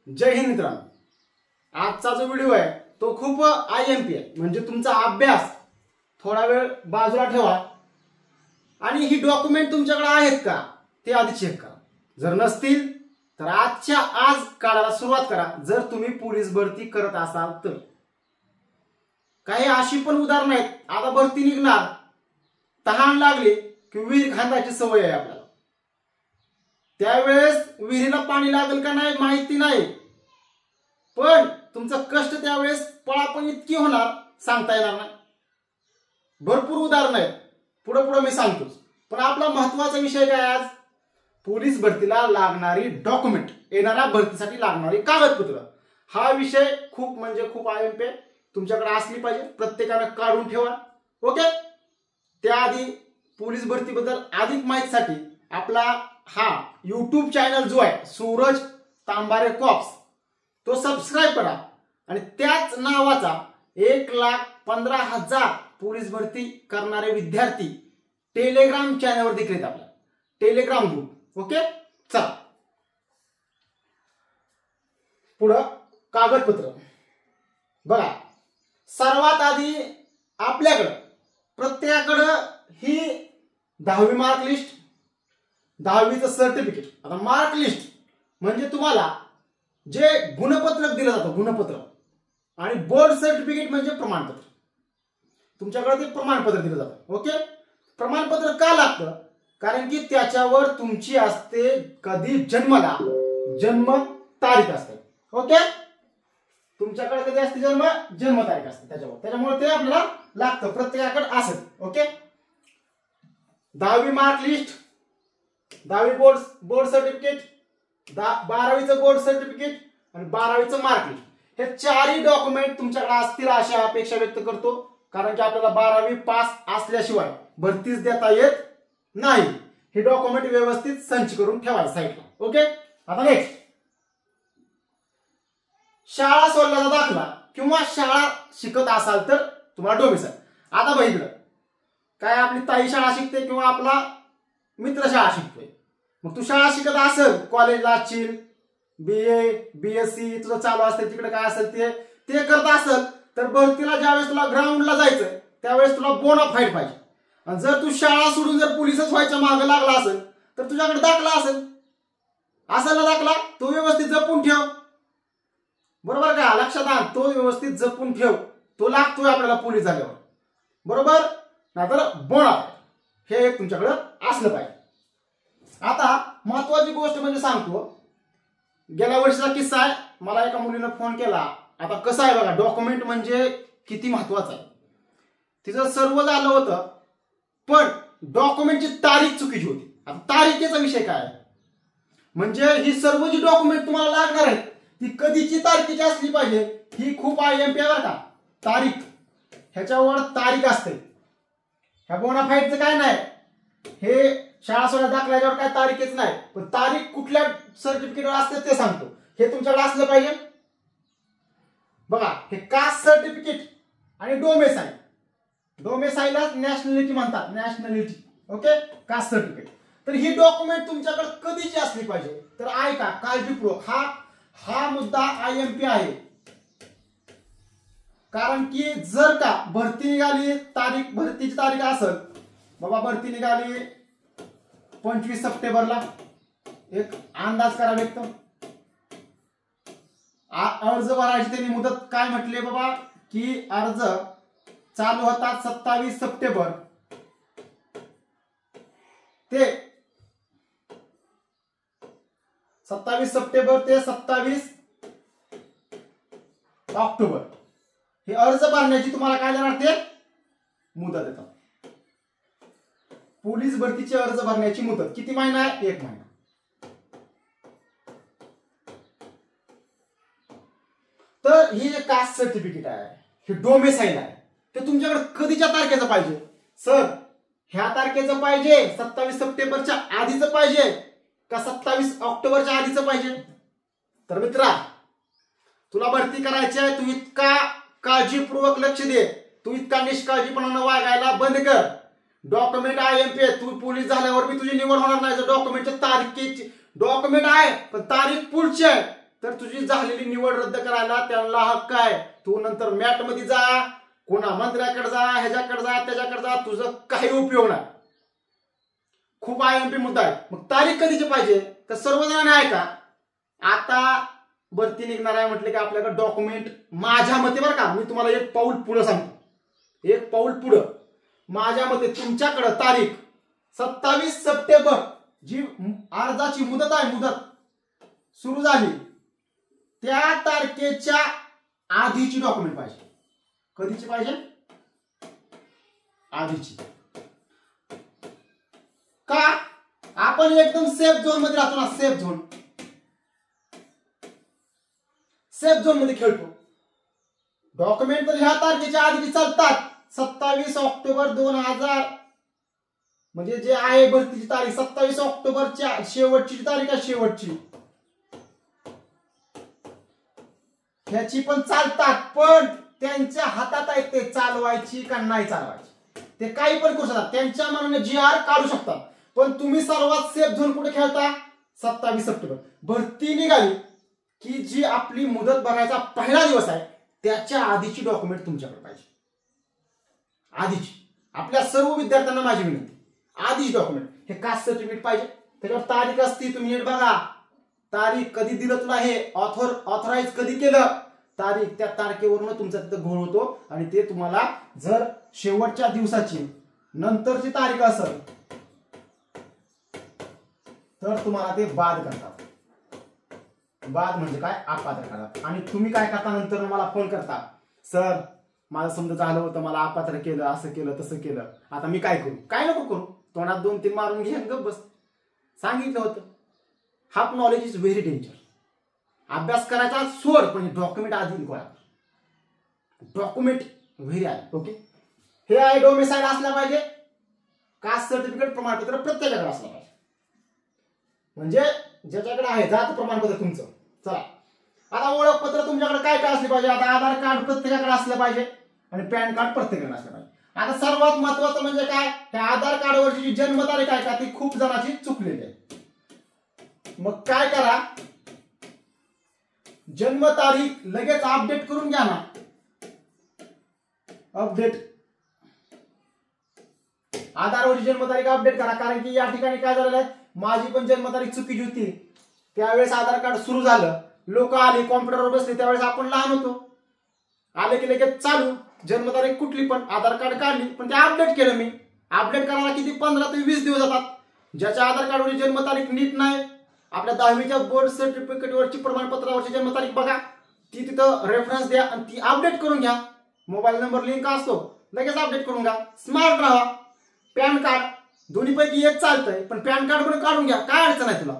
जय हिंद मित्रांनो, आजचा जो व्हिडिओ आहे तो खूप IMP आहे, म्हणजे तुमचा अभ्यास थोडा वेळ बाजूला ठेवा आणि ही डॉक्युमेंट तुमच्याकडे आहेत का ते आधी चेक करा. जर नसतील तर आजच्या आज काढायला सुरुवात करा. जर तुम्ही पोलीस भरती करत असाल तर काही अशी पण उदाहरणं आहेत. आता भरती निघणार, तहान लागली की विहीर खांदाची सवय आहे आपल्याला. त्यावेळेस विहिरीला पाणी लागेल का नाही माहिती नाही, पण तुमचं कष्ट त्यावेळेस पळापण इतकी होणार सांगता येणार नाही. भरपूर उदाहरणं आहेत, पुढे पुढे मी सांगतोच. पण आपला महत्वाचा विषय काय आज, पोलीस भरतीला लागणारी डॉक्युमेंट, येणाऱ्या भरतीसाठी लागणारी कागदपत्र. हा विषय खूप म्हणजे खूप IMP आहे, तुमच्याकडे असली पाहिजे, प्रत्येकाने काढून ठेवा. ओके. त्याआधी पोलीस भरतीबद्दल अधिक माहितीसाठी आपला हा YouTube चॅनल जो आहे सूरज तांबारे कॉप्स तो सबस्क्राइब करा आणि त्याच नावाचा 1,15,000 पोलीस भरती करणारे विद्यार्थी टेलिग्राम चॅनलवर देखील आहेत, आपला टेलिग्राम ग्रुप. ओके. चला पुढे कागदपत्र बघा. सर्वात आधी आपल्याकडे प्रत्येकाकडे ही 10वी मार्क लिस्ट, 10वीचं सर्टिफिकेट. आता मार्क लिस्ट म्हणजे तुम्हाला जे गुणपत्रक दिलं जातं, गुणपत्र, आणि बोर्ड सर्टिफिकेट म्हणजे प्रमाणपत्र. तुमच्याकडे ते प्रमाणपत्र दिलं जातं. ओके. प्रमाणपत्र का लागतं? कारण की त्याच्यावर तुमची असते कधी जन्मला, जन्म तारीख असते. ओके. तुमच्याकडे कधी असते जन्म तारीख असते त्याच्यामुळे ते आपल्याला लागतं, प्रत्येकाकडे असेल. ओके. 10वी मार्क लिस्ट, 10वी बोर्ड सर्टिफिकेट, 12वीचं बोर्ड सर्टिफिकेट आणि 12वीचं मार्क लिस्ट, हे चारही डॉक्युमेंट तुमच्याकडे असतील अशी अपेक्षा व्यक्त करतो. कारण की आपल्याला 12वी पास असल्याशिवाय भरतीच देता येत नाही. हे डॉक्युमेंट व्यवस्थित संच करून ठेवायचं साईडला. ओके. आता नेक्स्ट, शाळा सोडल्याचा दाखला किंवा शाळा शिकत असाल तर तुम्हाला डोमेसाईल. आता बघितलं काय, आपली ताई शाळा शिकते किंवा आपला मित्र शाळा शिकतोय, मग तू शाळा शिकत असेल, कॉलेजला असशील, BA BSc तुझं चालू असेल, तिकडे काय असेल ते करत असेल तर भरतीला ज्यावेळेस तुला ग्राउंडला जायचं त्यावेळेस तुला बोनाफाईड पाहिजे. आणि जर तू शाळा सोडून जर पोलिसच व्हायच्या मागे लागला असेल तर तुझ्याकडे दाखला असेल ना दाखला, तो व्यवस्थित जपून ठेव. बरोबर का? लक्षात आण, तो व्यवस्थित जपून ठेव, तो लागतोय आपल्याला पोलीस झाल्यावर. बरोबर. नाहीतर बोनाफाईड हे तुमच्याकडे असलं पाहिजे. आता महत्वाची गोष्ट म्हणजे सांगतो, गेल्या वर्षीचा किस्सा आहे. मला एका मुलीनं फोन केला. आता कसं आहे बघा, डॉक्युमेंट म्हणजे किती महत्वाचं आहे. तिचं सर्व झालं होतं पण डॉक्युमेंटची तारीख चुकीची होती. आता तारीखेचा विषय काय आहे, म्हणजे ही सर्व जी डॉक्युमेंट तुम्हाला लागणार आहेत ती कधीची तारखेची असली पाहिजे. ही खूप IMP आहे बरं का. तारीख, ह्याच्यावर तारीख असते. ह्या बोनाफाईडचं काय नाही, हे शाळा सोडा दाखल्यावर काय तारीखच नाही, पण तारीख कुठल्या सर्टिफिकेटवर असते ते सांगतो. हे तुमच्याकडे असलं पाहिजे. बघा, हे कास्ट सर्टिफिकेट आणि डोमेसाईल, डोमेसाईलला नॅशनॅलिटी म्हणतात, नॅशनॅलिटी. ओके. Caste certificate. तर ही डॉक्युमेंट तुमच्याकडे कधीची असली पाहिजे तर ऐका काळजीपूर्वक. हा मुद्दा IMP आहे. कारण की जर का भरती निघाली, भरतीची तारीख असेल, बाबा भरती निघाली 25 सप्टेंबरला, एक अंदाज करा व्यक्त. अर्ज भरायची त्यांनी मुदत काय म्हटली बाबा, की अर्ज चालू होतात 27 सप्टेंबर ते 27 ऑक्टोबर हे अर्ज भरण्याची तुम्हाला काय देणार ते मुदत देतात. पोलीस भरतीचे अर्ज भरण्याची मुदत किती महिना आहे? 1 महिना. तर ही जे कास्ट सर्टिफिकेट आहे, हे डोमेसाईल आहे, ते तुमच्याकडे कधीच्या तारखेचं पाहिजे? सर ह्या तारखेचं पाहिजे, 27 सप्टेंबरच्या आधीचं पाहिजे का 27 ऑक्टोबरच्या आधीचं पाहिजे? तर मित्रा, तुला भरती करायची आहे, तू इतका काळजीपूर्वक लक्ष दे, तू इतका निष्काळजीपणानं वागायला बंद कर. डॉक्युमेंट IMP, तू पोलीस झाल्यावर मी तुझी निवड होणार नाही. जर डॉक्युमेंटच्या तारखेची डॉक्युमेंट आहे पण तारीख पुढची आहे तर तुझी झालेली निवड रद्द करायला त्यांना हक्क आहे. तू नंतर मॅट मध्ये जा, कोणा मंत्र्याकडे जा, ह्याच्याकडे जा, त्याच्याकडे जा, तुझं काही उपयोग नाही. खूप IMP मुद्दा आहे. मग तारीख कधीची पाहिजे तर सर्वजण आहे का, आता भरती निघणार आहे म्हटलं की आपल्याकडे डॉक्युमेंट, माझ्या मते बरं का, मी तुम्हाला एक पाऊल पुढे सांगतो, एक पाऊल पुढं. माझ्या मते तुमच्याकडे तारीख 27 सप्टेंबर जी अर्जाची मुदत आहे, मुदत सुरू झाली त्या तारखेच्या आधीची डॉक्युमेंट पाहिजे. कधीची पाहिजे? आधीची. का? आपण एकदम सेफ झोन मध्ये राहतो ना, सेफ झोन, सेफ झोन मध्ये खेळतो. डॉक्युमेंट तर ह्या तारखेच्या आधी चालतात. 27 ऑक्टोबर 2000 म्हणजे जे आहे भरतीची तारीख, 27 ऑक्टोबरच्या शेवटची तारीख आहे, शेवटची. ह्याची पण चालतात, पण त्यांच्या हातात आहे ते चालवायची का नाही चालवायची. ते काही पण करू शकतात, त्यांच्या मनाने GR काढू शकतात. पण तुम्ही सर्वात सेफ झोन कुठे खेळता? 27 सप्टेंबर भरती निघाली की जी आपली मुदत बघायचा पहिला दिवस आहे त्याच्या आधीची डॉक्युमेंट तुमच्याकडे पाहिजे. आधीची. आपल्या सर्व विद्यार्थ्यांना माझी विनंती, आधीच डॉक्युमेंट. हे कास्ट सर्टिफिकेट पाहिजे, त्याच्यावर तारीख असते, तुम्ही नीट बघा तारीख कधी दिलं तुला, हे ऑथराईज कधी केलं, तारीख, त्या तारखेवरून तुमचा तिथं घोळ होतो. आणि ते तुम्हाला जर शेवटच्या दिवसाची नंतरची तारीख असेल तर तुम्हाला ते बाद करतात. बाद म्हणजे काय? अपात्र करतात. आणि तुम्ही काय करता, नंतर मला फोन करता, सर माझं समजा झालं होतं, मला अपात्र केलं, असं केलं, तसं केलं, आता मी काय करू? काय नको करू, तोंडात 2-3 मारून घे, गप बस. सांगितलं होतं. Half knowledge is very danger. अभ्यास करायचा सोड, पण डॉक्युमेंट आधी गोळा. डॉक्युमेंट व्हेरी आहे. ओके, हे आहे डोमिसाइल असला पाहिजे. कास्ट सर्टिफिकेट प्रमाणपत्र प्रत्येकाकडे असलं पाहिजे, म्हणजे ज्याच्याकडे आहे जात प्रमाणपत्र तुमचं. चला, आता ओळखपत्र तुमच्याकडे काय काय असले पाहिजे? आता आधार कार्ड प्रत्येकाकडे असलं पाहिजे आणि पॅन कार्ड प्रत्येकाकडे असलं पाहिजे. आता सर्वात महत्वाचं म्हणजे काय, त्या आधार कार्डवरची जी जन्मतारीख आहे का ती खूप जणांची चुकलेली आहे. मग काय करा, जन्मतारीख लगेच अपडेट करून घ्या ना. अपडेट, आधारवरची जन्मतारीख अपडेट करा. कारण की या ठिकाणी काय झालेलं आहे, माझी पण जन्मतारीख चुकीची होती. त्यावेळेस आधार कार्ड सुरू झालं, लोक आली, कॉम्प्युटरवर बसले, त्यावेळेस आपण लहान होतो. आले की लगेच चालू, जन्मतारीख कुठली पण, आधार कार्ड काढली, पण ते अपडेट केलं मी. अपडेट करायला किती 15 ते 20 दिवस जातात. ज्याच्या आधार कार्डवरची जन्मतारीख नीट नाही, आपल्या 10वीच्या बोर्ड सर्टिफिकेटवरची प्रमाणपत्रावरची जन्मतारीख बघा, ती तिथं रेफरन्स द्या आणि ती अपडेट करून घ्या. मोबाईल नंबर लिंक असतो, लगेच अपडेट करून घ्या. स्मार्ट राहा. पॅन कार्ड दोन्हीपैकी एक चालतंय, पण पॅन कार्ड पण काढून घ्या. काय अडचण आहे तुला?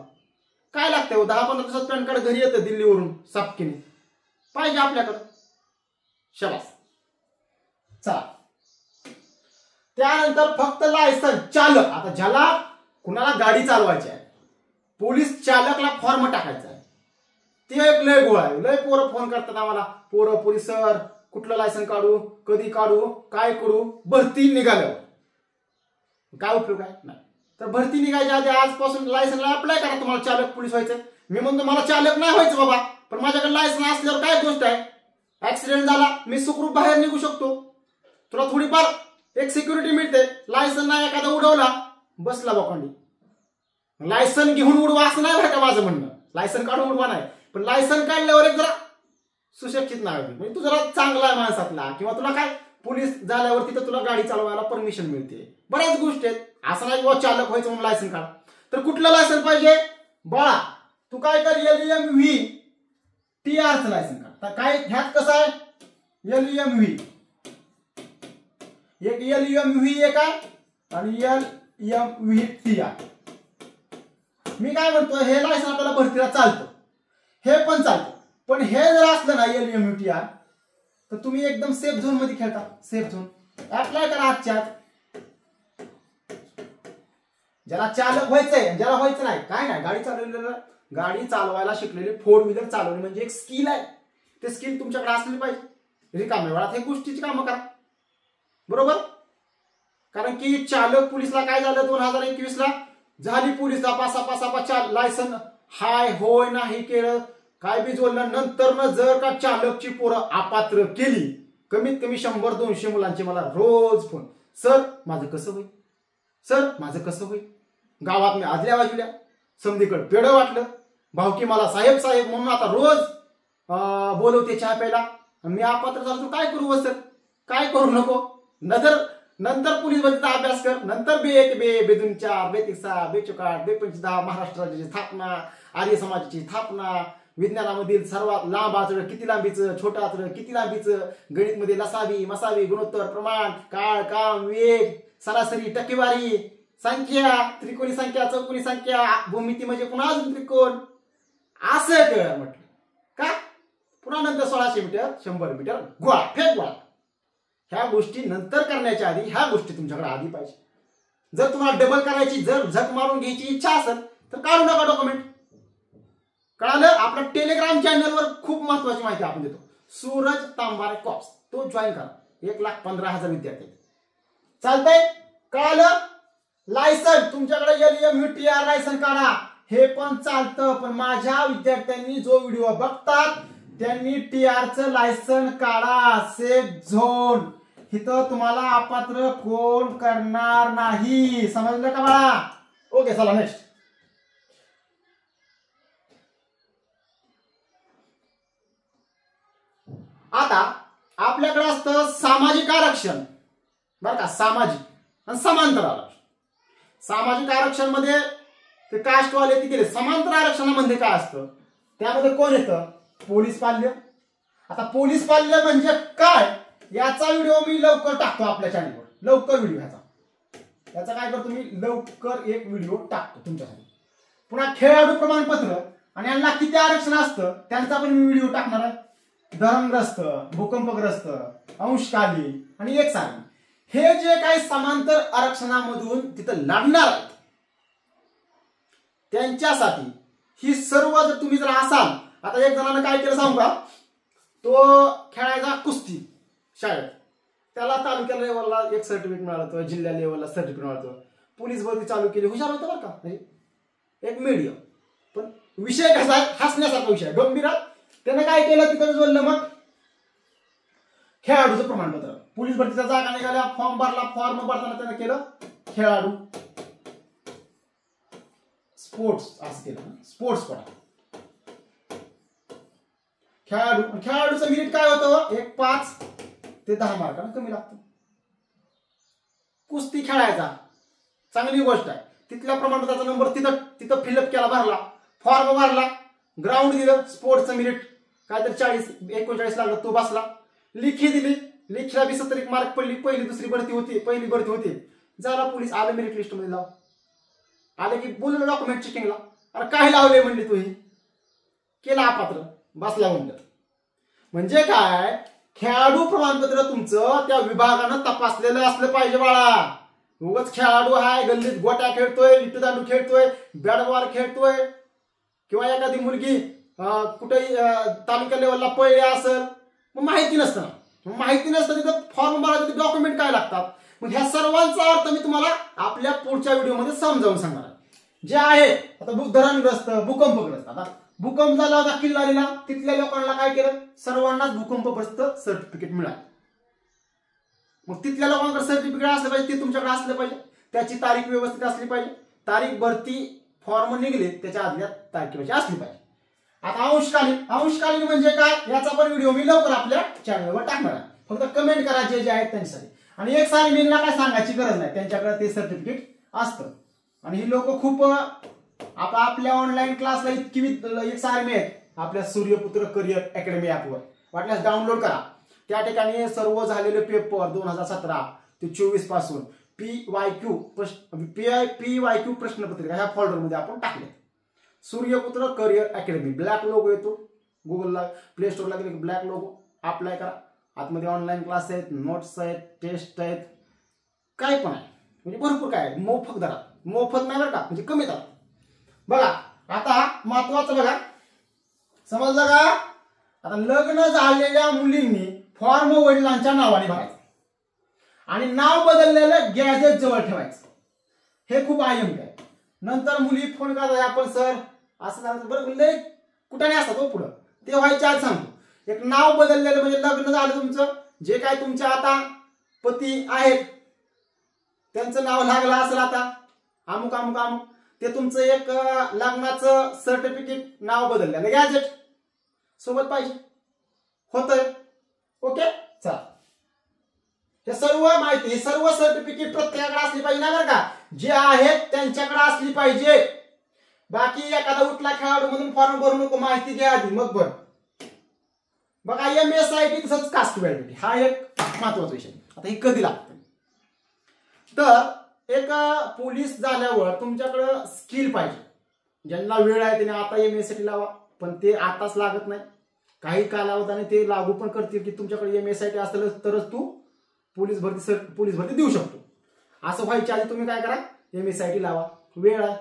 काय लागतंय? 10-15 दिवसात पॅन कार्ड घरी येतं दिल्लीवरून, सापकीने पाहिजे आपल्याकडं. शाबास. चला, त्यानंतर फक्त लायसन चालक. आता ज्याला कुणाला गाडी चालवायची आहे, पोलीस चालकला फॉर्म टाकायचा आहे, ते एक लय गोळ आहे. लय पोरं फोन करतात आम्हाला, पोरं, पोलीस सर कुठलं लायसन काढू, कधी काढू, काय करू, भरती निघाल्यावर. काय उपयोग आहे? नाही. तर भरती निघायच्या आधी आजपासून लायसनला अप्लाय करा. तुम्हाला चालक पोलीस व्हायचं. मी म्हणतो मला चालक नाही व्हायचं बाबा, पण माझ्याकडे लायसन असल्यावर काय गोष्ट आहे, ऍक्सिडेंट झाला मी सुखरूप बाहेर निघू शकतो. तुला थोडीफार एक सिक्युरिटी मिळते. लायसन नाही, एखादा उडवला, बसला बोकांडी. लायसन घेऊन उडवा असं नाही बरं का माझं म्हणणं. लायसन काढून उडवा नाही, पण लायसन काढल्यावर एक जरा सुशिक्षित नाही, म्हणजे तू जरा चांगला आहे माणसातला, किंवा तुला काय पोलीस झाल्यावर तिथं तुला गाडी चालवायला परमिशन मिळते. बऱ्याच गोष्टी आहेत. असं नाही किंवा चालक व्हायचं म्हणून लायसन काढ. तर कुठलं लायसन पाहिजे बाळा? तू काय कर, LEMV TR चं लायसन काढ. तर काय ह्यात कसं आहे, LEMV एक, LEMV एक आहे आणि LEMV TR. मी काय म्हणतो, हे लायसन आपल्याला भरतीला चालतं, हे पण चालतं. पण हे जर असलं ना LEMV TR, तर तुम्ही एकदम सेफ झोन मध्ये खेळता. सेफ झोन अप्लाय करा आजच्या. ज्याला चालक व्हायचंय, ज्याला व्हायचं नाही, काय नाही, गाडी चालवायला शिकलेली, 4 व्हीलर चालवणे म्हणजे एक स्किल आहे. ते स्किल तुमच्याकडे असली पाहिजे. रिकाम्या वेळात हे गोष्टीची कामं करा, बरोबर. कारण की चालक पोलीसला काय झालं, 2021 ला झाली पोलीस सापा लायसन हाय होय नाही केलं, काय बी जोडलं नंतर जर का चालकची पोरं अपात्र केली, कमीत कमी 100-200 मुलांचे मला रोज फोन, सर माझं कसं होईल, सर माझं कसं होईल. गावात मी आजल्या बाजूला समधीकडे पेढं वाटलं, भावकी मला साहेब साहेब म्हणून आता रोज बोलवते चहा प्यायला. मी अपात्र झालो तर काय करू सर, काय करू नको. नंतर पोलीस भरतीचा अभ्यास कर, नंतर B1 B2 4 B3 6 B4 8 B5 10 Maharashtra राज्याची स्थापना, आर्य समाजाची स्थापना, विज्ञानामधील सर्वात लांब आचरण किती लांबीचं, छोटं आचरण किती लांबीचं, गणितमध्ये लसावी मसावी गुणोत्तर प्रमाण काळ काम वेग सरासरी टक्केवारी संख्या त्रिकोणी संख्या चौकोनी संख्या भूमिती म्हणजे पुन्हा अजून त्रिकोण असं कर म्हटलं. का पुन्हा नंतर 1600 मीटर 100 मीटर गोळा फेक गोळा. ह्या गोष्टी नंतर करण्याच्या आधी ह्या गोष्टी तुमच्याकडे आधी पाहिजे. जर तुम्हाला डबल करायची, जर झक मारून घ्यायची इच्छा असेल तर काढू नका डॉक्युमेंट. कळालं. आपल्या टेलिग्राम चॅनलवर खूप महत्वाची माहिती आपण देतो, सूरज तांबारे कॉप्स, तो जॉईन करा. 1,15,000 विद्यार्थी चालतंय. कळालं. लायसन तुमच्याकडे LMUTR लायसन काढा, हे पण चालतं. पण माझ्या विद्यार्थ्यांनी जो व्हिडिओ बघतात त्यांनी TRचं लायसन काढा. सेफ झोन इथं तुम्हाला अपात्र कोण करणार नाही. समजलं का बाळा. ओके चला नेक्स्ट. आता आपल्याकडे असतं सामाजिक आरक्षण बरं का, सामाजिक आणि समांतर आरक्षण. सामाजिक आरक्षण मध्ये ते कास्टवाले ते केले. समांतर आरक्षणामध्ये काय असतं, त्यामध्ये कोण येतं, पोलीस पाल्य. आता पोलीस पाल्य म्हणजे काय याचा व्हिडिओ मी लवकर टाकतो आपल्या चॅनलवर. लवकर व्हिडिओ याचा काय करतो मी, लवकर एक व्हिडिओ टाकतो तुमच्यासाठी. पुन्हा खेळाडू प्रमाणपत्र आणि यांना किती आरक्षण असतं त्यांचा पण मी व्हिडिओ टाकणार आहे. धरणग्रस्त, भूकंपग्रस्त, अंशकालीन आणि एकसारखी, हे जे काही समांतर आरक्षणामधून तिथं लागणार आहेत त्यांच्यासाठी ही सर्व जर तुम्ही जर असाल. आता एक जणांना काय केलं सांगू का, तो खेळायचा कुस्ती शाळेत, त्याला तालुक्या लेवलला एक सर्टिफिकेट मिळालं होतं, जिल्हा लेवलला सर्टिफिकेट मिळालं होतं, पोलीस भरती चालू केली, हुशार होतं बरं का, म्हणजे एक मीडियम. पण विषय कसा आहे, हसण्यासारखा विषय गंभीर. त्यानं काय केलं तिथं जोडलं मग खेळाडूचं प्रमाणपत्र. पोलीस भरतीचा जागा निघाल्या, फॉर्म भरला, फॉर्म भरताना त्यानं केलं खेळाडू स्पोर्ट्स असं केलं, स्पोर्ट्स कोटा खेळाडू. खेळाडूचं मिनिट काय होतं, 5 ते 10 मार्कांना कमी लागतं. कुस्ती खेळायचा चांगली गोष्ट आहे. तिथल्या प्रमाणपत्राचा नंबर तिथं फिलअप केला, भरला, फॉर्म भरला, ग्राउंड दिलं, स्पोर्ट्सचं मिनिट काहीतरी 40-39 लागलं, तो बसला. लिखी दिली, लिखीला 70 मार्क पडली. पहिली दुसरी भरती होती, पहिली भरती होती, झाला पोलीस, आलं मेरिट लिस्ट मध्ये लाव. आले की बोललो डॉक्युमेंट चेकिंगला, अरे काय लावले म्हणली तू, ही केला अपात्र, बसला म्हणलं. म्हणजे काय, खेळाडू प्रमाणपत्र तुमचं त्या विभागानं तपासलेलं असलं पाहिजे बाळा. उगाच खेळाडू हाय, गल्लीत गोट्या खेळतोय, विट्टू दांडू खेळतोय, बॅट बॉल खेळतोय, किंवा एखादी मुलगी कुठेही तालुका लेवलला पळली असेल, मग माहिती नसतं. माहिती नसतं तिथं फॉर्म भरायचं, डॉक्युमेंट काय लागतात. मग ह्या सर्वांचा अर्थ मी तुम्हाला आपल्या पुढच्या व्हिडिओमध्ये समजावून सांगणार आहे. जे आहे आता धरणग्रस्त, भूकंपग्रस्त. आता भूकंप झाला होता किल्लारीला, तिथल्या लोकांना काय केलं, सर्वांनाच भूकंपग्रस्त सर्टिफिकेट मिळालं. मग तिथल्या लोकांकडे सर्टिफिकेट असलं पाहिजे, ते तुमच्याकडे असलं पाहिजे, त्याची तारीख व्यवस्थित असली पाहिजे, तारीख भरती फॉर्म निघले त्याच्या आदल्या तारखेची असली पाहिजे. आता अंशकालीन म्हणजे काय याचा पण व्हिडिओ मी लवकर आपल्या चॅनलवर टाकणार आहे. फक्त कमेंट करा जे आहेत त्यांच्यासाठी. आणि एक सारी मीनला काय सांगायची गरज नाही, त्यांच्याकडे ते सर्टिफिकेट असतं. आणि ही लोक खूप आता आपल्या ऑनलाईन क्लासला इतकी एक सारी आहेत आपल्या सूर्यपुत्र करिअर अकॅडमी ऍपवर, वाटल्यास डाउनलोड करा. त्या ठिकाणी सर्व झालेले पेपर 2017 ते 24 पासून PYQ प्रश्नपत्रिका ह्या फोल्डरमध्ये आपण टाकले. सूर्यपुत्र करिअर अकॅडमी ब्लॅक लोगो येतो, गुगलला प्ले स्टोरला गेले ब्लॅक लोगो, अप्लाय करा. आतमध्ये ऑनलाईन क्लास आहेत, नोट्स आहेत, टेस्ट आहेत, काय पण आहे, म्हणजे भरपूर काय आहे. मोफत दरात, मोफत नाही बरं का, म्हणजे कमी दरात. बघा आता महत्वाचं बघा, समजलं का. आता लग्न झालेल्या मुलींनी फॉर्म वडिलांच्या नावाने भरायचं आणि नाव बदललेलं गॅजेट जवळ ठेवायचं, हे खूप आयम आहे. नंतर मुली फोन करतात, आपण सर असं झालं, बरं लय कुठे नाही असतात हो पुढं, ते व्हायच्या आधी सांगतो. एक नाव बदललेलं म्हणजे लग्न झालं तुमचं, जे काय तुमच्या आता पती आहेत त्यांचं नाव लागलं असेल आता अमुक अमुक अमुक, ते तुमचं एक लग्नाचं सर्टिफिकेट नाव बदललेलं गॅजेट सोबत पाहिजे होतंय. ओके चला, हे सर्व माहिती, हे सर्व सर्टिफिकेट प्रत्येकाकडे असली पाहिजे ना बरं का, जे आहेत त्यांच्याकडे असली पाहिजे. बाकी एखादा उठला खेळाडू म्हणून फॉर्म भरू नको, माहिती घ्या आधी मग भर. बघा MSIT तसंच कास्ट व्हॅलिडिटी हा एक महत्वाचा विषय. आता हे कधी लागतं तर एक पोलीस झाल्यावर तुमच्याकडे स्किल पाहिजे. ज्यांना वेळ आहे त्याने आता MSIT लावा, पण ते आताच लागत नाही, काही कालावधीने ते लागू पण करतील की तुमच्याकडे MSIT असेल तरच तू पोलीस भरती देऊ शकतो. असं व्हायच्या आधी तुम्ही काय करा, MSIT लावा, वेळ आहे,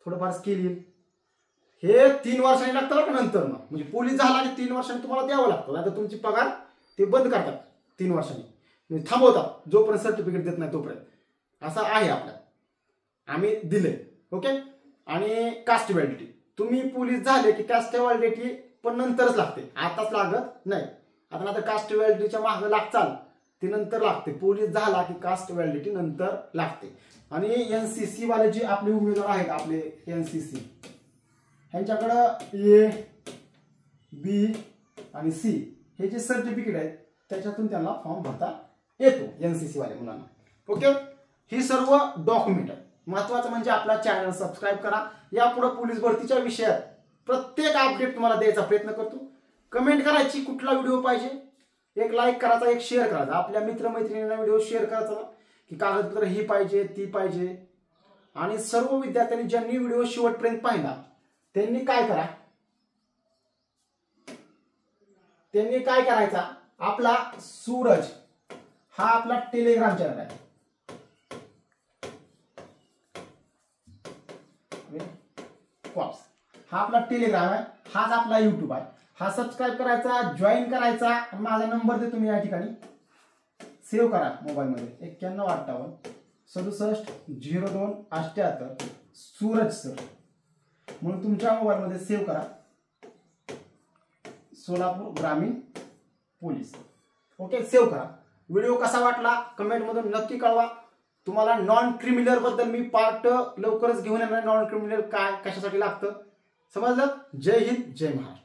थोडंफार स्किल येईल. हे 3 वर्षांनी लागतं बरं नंतर मग, म्हणजे पोलीस झाला की 3 वर्षांनी तुम्हाला द्यावं लागतं. आता तुमची पगार ते बंद करतात 3 वर्षांनी, म्हणजे थांबवतात जोपर्यंत सर्टिफिकेट देत नाही तोपर्यंत. असं आहे आपल्या, आम्ही दिले. ओके. आणि कास्ट व्हॅलिडिटी तुम्ही पोलीस झाले की कास्ट व्हॅलिडिटी पण नंतरच लागते, आताच लागत नाही. आता कास्ट व्हॅलिडिटीच्या मागे लागचाल ती नंतर लागते. पोलीस झाला की कास्ट व्हॅलिडिटी नंतर लागते. आणि NCC वाले जे आपले उमेदवार आहेत, आपले NCC ह्यांच्याकडं A, B आणि C हे जे सर्टिफिकेट आहेत त्याच्यातून त्यांना फॉर्म भरता येतो NCC वाले मुलांना. ओके. ही सर्व डॉक्युमेंट आहे. महत्वाचं म्हणजे आपला चॅनल सबस्क्राईब करा. यापुढे पोलीस भरतीच्या विषयात प्रत्येक अपडेट तुम्हाला द्यायचा प्रयत्न करतो. कमेंट करायची कुठला व्हिडिओ पाहिजे, एक लाईक करायचा, एक शेअर करायचा, आपल्या मित्रमैत्रिणींना व्हिडिओ शेअर करायचा की कागदपत्र ही पाहिजे ती पाहिजे. आणि सर्व विद्यार्थ्यांनी ज्यांनी व्हिडिओ शेवटपर्यंत पाहिला त्यांनी काय करा, त्यांनी काय करायचा, आपला सूरज हा आपला टेलिग्राम चॅनल आहे, हा आपला टेलिग्राम आहे, हाच आपला YouTube आहे, हा सबस्क्राईब करायचा, जॉईन करायचा. माझा नंबर देतो मी या ठिकाणी, सेव्ह करा मोबाईलमध्ये 9158670278 सूरज सर म्हणून तुमच्या मोबाईलमध्ये सेव्ह करा, सोलापूर ग्रामीण पोलीस. ओके, सेव्ह करा. व्हिडिओ कसा वाटला कमेंट मधून नक्की कळवा. तुम्हाला नॉन क्रिमिनल बद्दल मी पार्ट लवकरच घेऊन येणार. नॉन क्रिमिनल काय कशासाठी लागतं समजलं. जय हिंद, जय महाराष्ट्र.